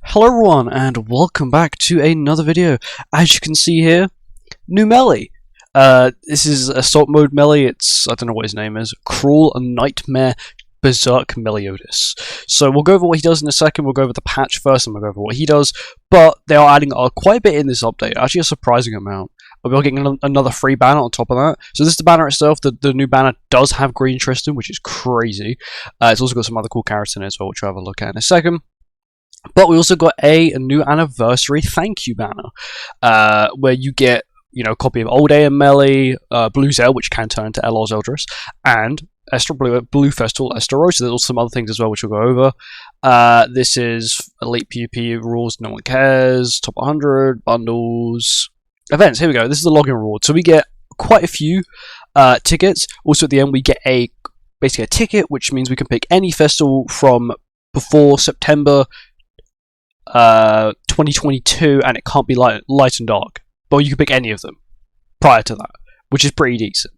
Hello everyone and welcome back to another video. As you can see here, new Meli. This is assault mode Meli. I don't know what his name is. Cruel Nightmare BERSERK MELIODAS. So we'll go over what he does in a second. We'll go over the patch first and we'll go over what he does. But they are adding quite a bit in this update. Actually a surprising amount. We're getting another free banner on top of that. So this is the banner itself. The new banner does have Green Tristan, which is crazy. It's also got some other cool characters in it as well, which we'll have a look at in a second. But we also got a new anniversary thank you banner, where you get, a copy of Old A and Meli, Blue Zell, which can turn into LR's Eldris, and Blue Festival Esteros. There's also some other things as well, which we'll go over. This is Elite PvP rules, no one cares, top 100, bundles, events. Here we go. This is the login reward. So we get quite a few tickets. Also at the end, we get basically a ticket, which means we can pick any festival from before September 2022, and it can't be light and dark. But you can pick any of them prior to that, which is pretty decent,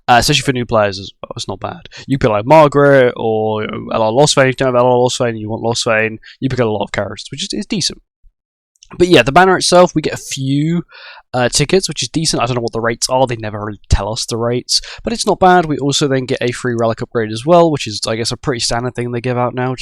especially for new players as well. It's not bad. You pick like Margaret or LR Lostvane. If you don't have LR Lostvane and you want Lostvane, you pick a lot of characters, which is decent. But yeah, the banner itself, we get a few tickets, which is decent. I don't know what the rates are. They never really tell us the rates, but it's not bad. We also then get a free relic upgrade as well, which is, I guess, a pretty standard thing they give out now.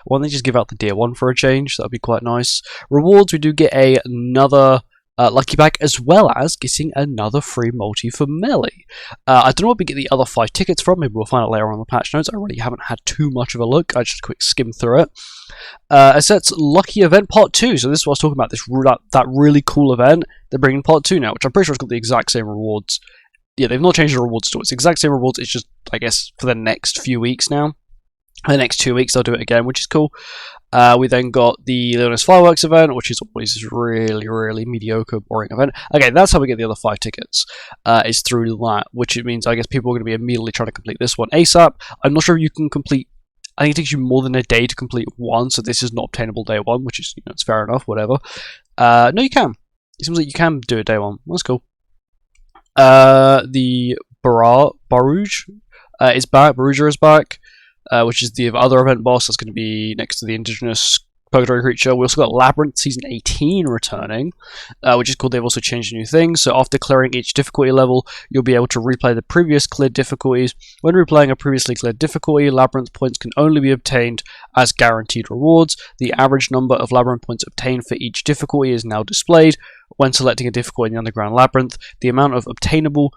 Why don't they just give out the Deer 1 for a change? That would be quite nice. Rewards, we do get another lucky pack, as well as getting another free multi for Meli. I don't know where we get the other 5 tickets from. Maybe we'll find out later on the patch notes. I really haven't had too much of a look. I just quick skim through it. That's Lucky Event Part 2. So this is what I was talking about, that really cool event. They're bringing Part 2 now, which I'm pretty sure it's got the exact same rewards. Yeah, they've not changed the rewards to it. It's the exact same rewards. It's just, I guess, for the next few weeks now. For the next 2 weeks, they'll do it again, which is cool. We then got the Luminous Fireworks event, which is always this really, really mediocre, boring event. Okay, that's how we get the other 5 tickets, is through that, which it means, I guess, people are going to be immediately trying to complete this one ASAP. I'm not sure if you can complete, I think it takes you more than a day to complete one, so this is not obtainable day 1, which is, it's fair enough, whatever. No, you can. It seems like you can do it day 1. That's cool. The Baruj is back. Baruja is back. Which is the other event boss that's going to be next to the indigenous purgatory creature. We also got Labyrinth Season 18 returning, which is cool. They've also changed new things. So after clearing each difficulty level, you'll be able to replay the previous cleared difficulties. When replaying a previously cleared difficulty, Labyrinth points can only be obtained as guaranteed rewards. The average number of Labyrinth points obtained for each difficulty is now displayed. When selecting a difficulty in the Underground Labyrinth, the amount of obtainable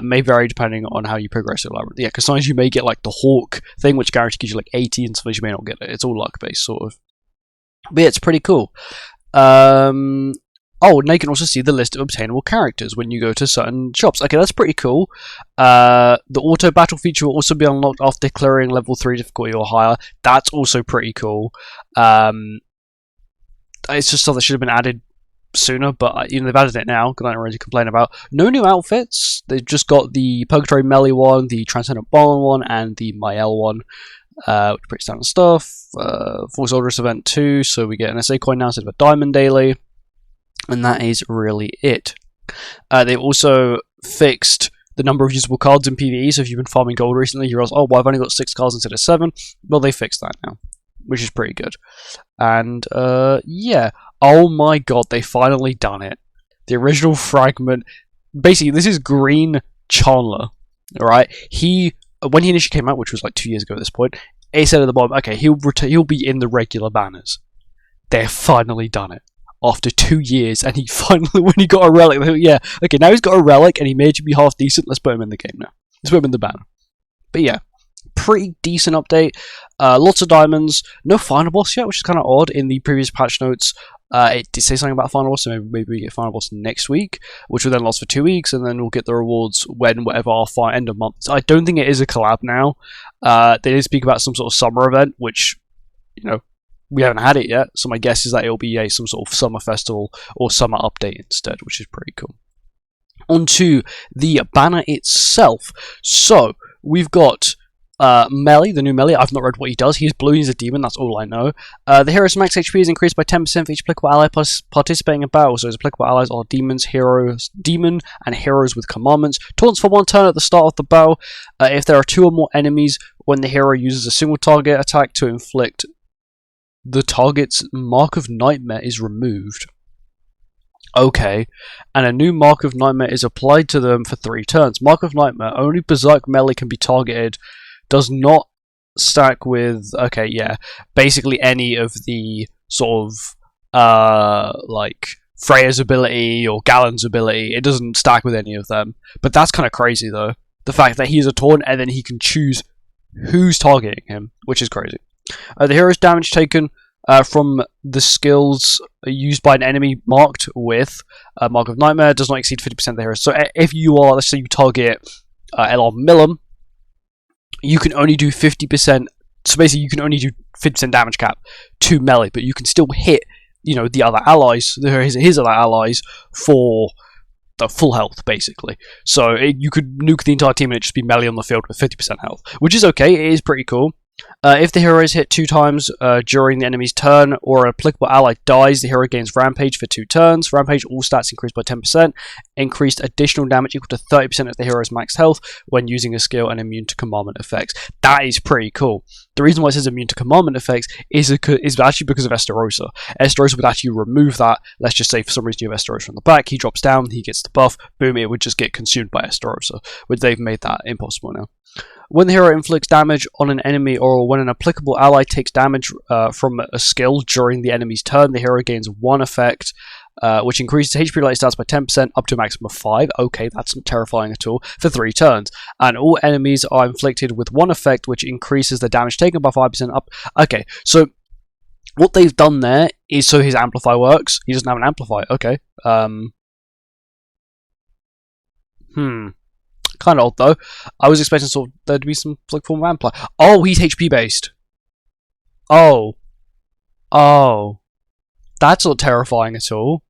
may vary depending on how you progress in Labyrinth. Yeah, because sometimes you may get like the Hawk thing, which guarantees gives you like 80, and sometimes you may not get it. It's all luck based, sort of. But yeah, it's pretty cool. Oh, now you can also see the list of obtainable characters when you go to certain shops. Okay, that's pretty cool. The auto battle feature will also be unlocked after clearing level 3 difficulty or higher. That's also pretty cool. It's just stuff that should have been added sooner, but they've added it now, because I don't really complain about. No new outfits. They've just got the Purgatory Meli one, the Transcendent Bond one, and the Mael one, which is pretty standard stuff. Force Eldris event 2, so we get an SA coin now instead of a diamond daily, and that is really it. They've also fixed the number of usable cards in PvE, so if you've been farming gold recently, you realize, oh, well, I've only got 6 cards instead of 7. Well, they fixed that now, which is pretty good. And yeah, oh my god, they finally done it. The original fragment, basically, this is Green Chandler, alright? When he initially came out, which was like 2 years ago at this point, it said at the bottom, okay, he'll be in the regular banners. They've finally done it. After 2 years, and he finally, when he got a relic, yeah, okay, now he's got a relic, and he made you be half decent, let's put him in the game now. Let's put him in the banner. But yeah, pretty decent update. Lots of diamonds. No final boss yet, which is kind of odd. In the previous patch notes, it did say something about final boss, so maybe we get final boss next week, which will then last for 2 weeks, and then we'll get the rewards whatever our end of month. So I don't think it is a collab now. They did speak about some sort of summer event, which, we haven't had it yet, so my guess is that it'll be some sort of summer festival or summer update instead, which is pretty cool. Onto the banner itself. So, we've got Meli, the new Meli. I've not read what he does. He's blue, he's a demon, that's all I know. The hero's max HP is increased by 10% for each applicable ally participating in battle. So his applicable allies are demon and heroes with commandments. Taunts for 1 turn at the start of the battle. If there are 2 or more enemies, when the hero uses a single target attack to inflict the target's Mark of Nightmare is removed. Okay, and a new Mark of Nightmare is applied to them for 3 turns. Mark of Nightmare, only Berserk melee can be targeted, does not stack with, okay, yeah, basically any of the sort of, like, Freya's ability or Galen's ability. It doesn't stack with any of them. But that's kind of crazy, though. The fact that he's a taunt and then he can choose who's targeting him, which is crazy. The hero's damage taken from the skills used by an enemy marked with Mark of Nightmare does not exceed 50% of the hero. So if you are, let's say you target LR Milim, you can only do 50%. So basically, you can only do 50% damage cap to melee, but you can still hit, you know, the other allies, his other allies, for the full health, basically. So you could nuke the entire team and it just be melee on the field with 50% health, which is okay. It is pretty cool. If the hero is hit 2 times during the enemy's turn, or an applicable ally dies, the hero gains Rampage for 2 turns. Rampage, all stats increased by 10%. Increased additional damage equal to 30% of the hero's max health when using a skill and immune to commandment effects. That is pretty cool. The reason why it says immune to commandment effects is actually because of Estarossa. Estarossa would actually remove that. Let's just say for some reason you have Estarossa on the back, he drops down, he gets the buff, boom, it would just get consumed by Estarossa. But they've made that impossible now. When the hero inflicts damage on an enemy, or when an applicable ally takes damage from a skill during the enemy's turn, the hero gains 1 effect, which increases HP related stats by 10% up to a maximum of 5. Okay, that's not terrifying at all, for 3 turns. And all enemies are inflicted with 1 effect, which increases the damage taken by 5% up. Okay, so what they've done there is so his amplify works. He doesn't have an amplify. Okay. Kind of odd, though. I was expecting sort of there to be some like form of amplify. Oh, he's HP based. Oh. That's not terrifying at all.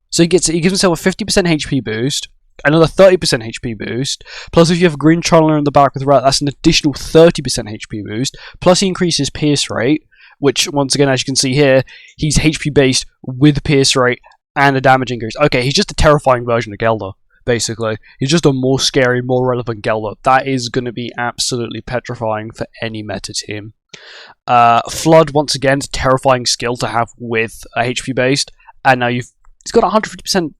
So he gives himself a 50% HP boost, another 30% HP boost, plus if you have a green channeler in the back with rat, that's an additional 30% HP boost, plus he increases pierce rate, which once again, as you can see here, he's HP based with pierce rate and a damage increase. Okay, he's just a terrifying version of Gelder. Basically, he's just a more scary, more relevant Gelder. That is going to be absolutely petrifying for any meta team. Flood, once again, is a terrifying skill to have with HP based, and now he's got 150%.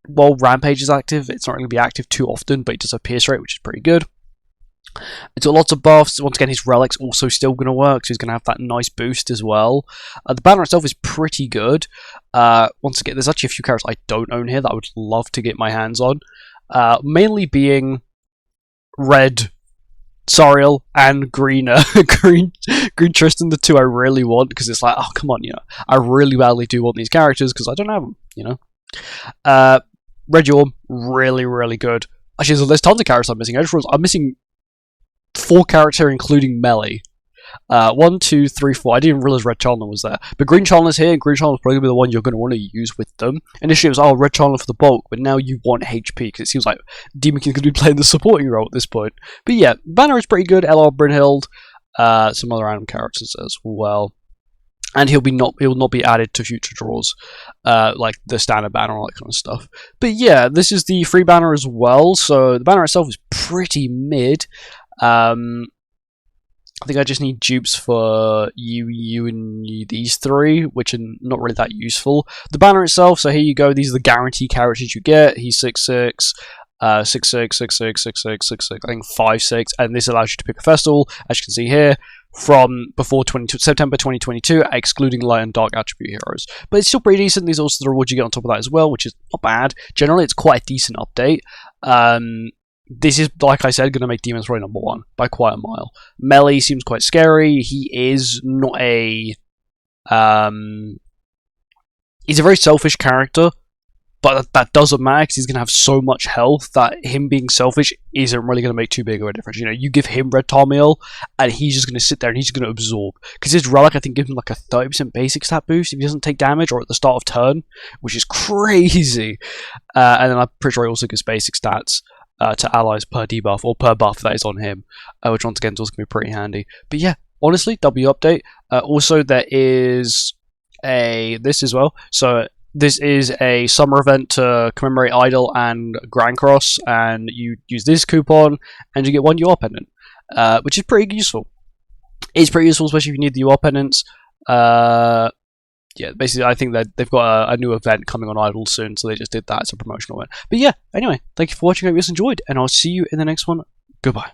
While Rampage is active, it's not going to be active too often, but it does have pierce rate, which is pretty good. It's got lots of buffs. Once again, his relic's also still going to work, so he's going to have that nice boost as well. The banner itself is pretty good. Once again, there's actually a few characters I don't own here that I would love to get my hands on. Mainly being Red Sariel and Green Tristan, the 2 I really want, because it's like, oh, come on, you know, I really badly do want these characters, because I don't have them, you know. Red Yorm, really, really good. Actually, there's tons of characters I'm missing. I'm missing 4 characters, including Meli. 1, 2, 3, 4. I didn't realize Red Chandler was there. But Green Chandler's here, and Green Chandler's probably going to be the one you're going to want to use with them. Initially it was, oh, Red Chandler for the bulk, but now you want HP, because it seems like Demon King's going to be playing the supporting role at this point. But yeah, banner is pretty good. LR Brynhild, some other random characters as well. And he'll not be added to future draws, like the standard banner and all that kind of stuff. But yeah, this is the free banner as well, so the banner itself is pretty mid. I think I just need dupes for you, and these 3, which are not really that useful. The banner itself, so here you go, these are the guaranteed characters you get. He's 6'6", 6'6", 6'6", 6'6", 6'6", I think 5'6", and this allows you to pick a festival, as you can see here, from before September 2022, excluding light and dark attribute heroes. But it's still pretty decent. These are also the rewards you get on top of that as well, which is not bad. Generally, it's quite a decent update. This is, like I said, going to make Demon's Roy number 1 by quite a mile. Meli seems quite scary. He is not a... he's a very selfish character, but that doesn't matter because he's going to have so much health that him being selfish isn't really going to make too big of a difference. You know, you give him Red Tarmiel, and he's just going to sit there and he's going to absorb. Because his Relic, I think, gives him like a 30% basic stat boost if he doesn't take damage or at the start of turn, which is crazy. And then I'm pretty sure he also gives basic stats to allies per debuff, or per buff that is on him, which once again is also going to be pretty handy. But yeah, honestly, W update. Also, there is this as well. So this is a summer event to commemorate Idol and Grand Cross, and you use this coupon and you get 1 UR pendant, which is pretty useful. It's pretty useful, especially if you need the UR pendants. Yeah, basically, I think that they've got a new event coming on Idle soon, so they just did that as a promotional event. But yeah, anyway, thank you for watching. I hope you guys enjoyed, and I'll see you in the next one. Goodbye.